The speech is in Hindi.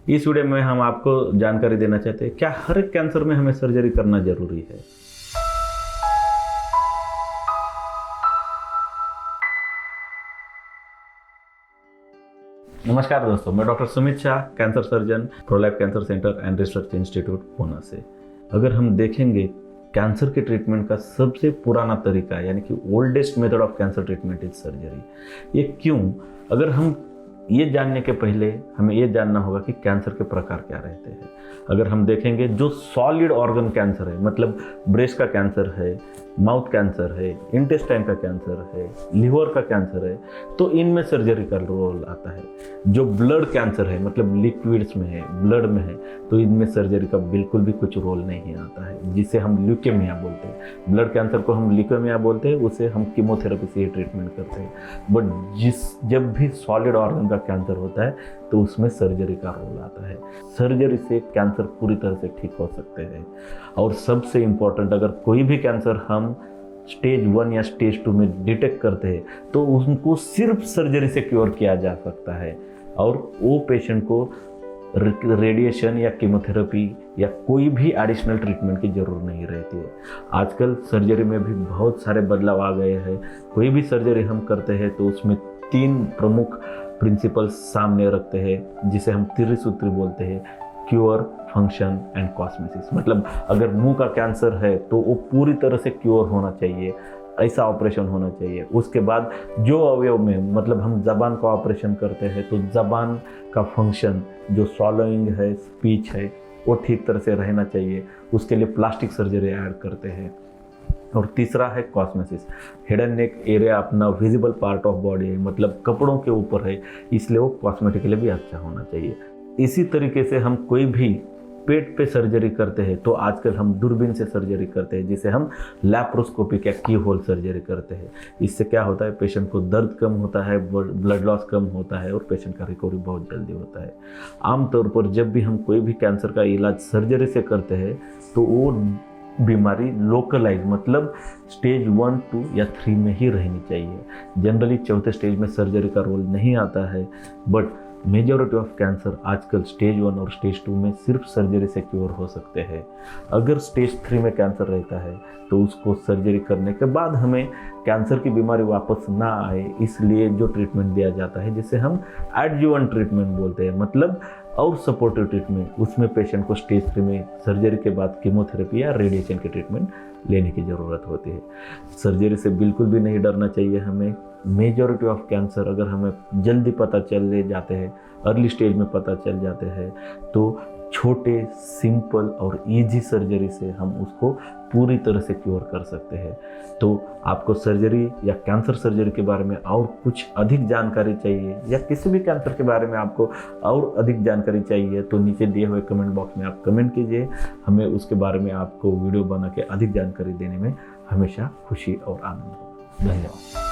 इस वीडियो में हम आपको जानकारी देना चाहते हैं क्या हर एक कैंसर में हमें सर्जरी करना जरूरी है। नमस्कार दोस्तों, मैं doctor Sumit Shah, cancer surgeon, Prolife cancer centre and research institute Pune से। अगर हम देखेंगे कैंसर के ट्रीटमेंट का सबसे पुराना तरीका यानी कि oldest method of cancer treatment is surgery. ये क्यों? अगर हम ये जानने के पहले हमें ये जानना होगा कि कैंसर के प्रकार क्या रहते हैं। अगर हम देखेंगे जो सॉलिड ऑर्गन कैंसर है, मतलब ब्रेस्ट का कैंसर है, माउथ कैंसर है, इंटेस्टाइन का कैंसर है, लिवर का कैंसर है, तो इनमें सर्जरी का रोल आता है। जो ब्लड कैंसर है, मतलब लिक्विड्स में है, ब्लड में है, तो इनमें सर्जरी का बिल्कुल भी कुछ रोल नहीं आता है, जिसे हम ल्यूकेमिया बोलते हैं। ब्लड कैंसर को हम ल्यूकेमिया बोलते हैं, उसे हम कीमोथेरेपी से ही ट्रीटमेंट करते हैं। बट जब भी सॉलिड ऑर्गन का कैंसर होता है तो उसमें सर्जरी का रोल आता है। सर्जरी से कैंसर पूरी तरह से ठीक हो सकते हैं। और सबसे इम्पोर्टेंट, अगर कोई भी कैंसर हम स्टेज 1 या स्टेज 2 में डिटेक्ट करते हैं तो उनको सिर्फ सर्जरी से क्योर किया जा सकता है और वो पेशेंट को रेडिएशन या कीमोथेरेपी या कोई भी एडिशनल ट्रीटमेंट की ज़रूरत नहीं रहती है। आजकल सर्जरी में भी बहुत सारे बदलाव आ गए हैं। कोई भी सर्जरी हम करते हैं तो उसमें 3 प्रमुख प्रिंसिपल्स सामने रखते हैं, जिसे हम त्रिसूत्री बोलते हैं: क्योर, फंक्शन एंड कॉस्मेसिस। मतलब अगर मुंह का कैंसर है तो वो पूरी तरह से क्योर होना चाहिए, ऐसा ऑपरेशन होना चाहिए। उसके बाद जो अवयव में, मतलब हम जबान का ऑपरेशन करते हैं तो जबान का फंक्शन, जो स्वॉलोइंग है, स्पीच है, वो ठीक तरह से रहना चाहिए। उसके लिए प्लास्टिक सर्जरी ऐड करते हैं। और तीसरा है कॉस्मेसिस। हेड एंड नेक एरिया अपना विजिबल पार्ट ऑफ बॉडी है, मतलब कपड़ों के ऊपर है, इसलिए वो कॉस्मेटिकली भी अच्छा होना चाहिए। इसी तरीके से हम कोई भी पेट पे सर्जरी करते हैं तो आजकल हम दूरबीन से सर्जरी करते हैं, जिसे हम लैप्रोस्कोपिक या की होल सर्जरी करते हैं। इससे क्या होता है, पेशेंट को दर्द कम होता है, ब्लड लॉस कम होता है और पेशेंट का रिकवरी बहुत जल्दी होता है। आमतौर पर जब भी हम कोई भी कैंसर का इलाज सर्जरी से करते हैं तो वो बीमारी लोकलाइज, मतलब स्टेज 1, 2 या 3 में ही रहनी चाहिए। जनरली चौथे स्टेज में सर्जरी का रोल नहीं आता है। बट मेजॉरिटी ऑफ कैंसर आजकल स्टेज 1 और स्टेज 2 में सिर्फ सर्जरी से क्योर हो सकते हैं। अगर स्टेज 3 में कैंसर रहता है तो उसको सर्जरी करने के बाद हमें कैंसर की बीमारी वापस ना आए, इसलिए जो ट्रीटमेंट दिया जाता है, जिसे हम एडजुवेंट ट्रीटमेंट बोलते हैं, मतलब और सपोर्टिव ट्रीटमेंट, उसमें पेशेंट को स्टेज 3 में सर्जरी के बाद कीमोथेरेपी या रेडिएशन की ट्रीटमेंट लेने की ज़रूरत होती है। सर्जरी से बिल्कुल भी नहीं डरना चाहिए हमें। मेजॉरिटी ऑफ कैंसर अगर हमें जल्दी पता चल जाते हैं, अर्ली स्टेज में पता चल जाते हैं, तो छोटे, सिंपल और इजी सर्जरी से हम उसको पूरी तरह से क्योर कर सकते हैं। तो आपको सर्जरी या कैंसर सर्जरी के बारे में और कुछ अधिक जानकारी चाहिए या किसी भी कैंसर के बारे में आपको और अधिक जानकारी चाहिए तो नीचे दिए हुए कमेंट बॉक्स में आप कमेंट कीजिए। हमें उसके बारे में आपको वीडियो बना के अधिक जानकारी देने में हमेशा खुशी और आनंद होगा। धन्यवाद।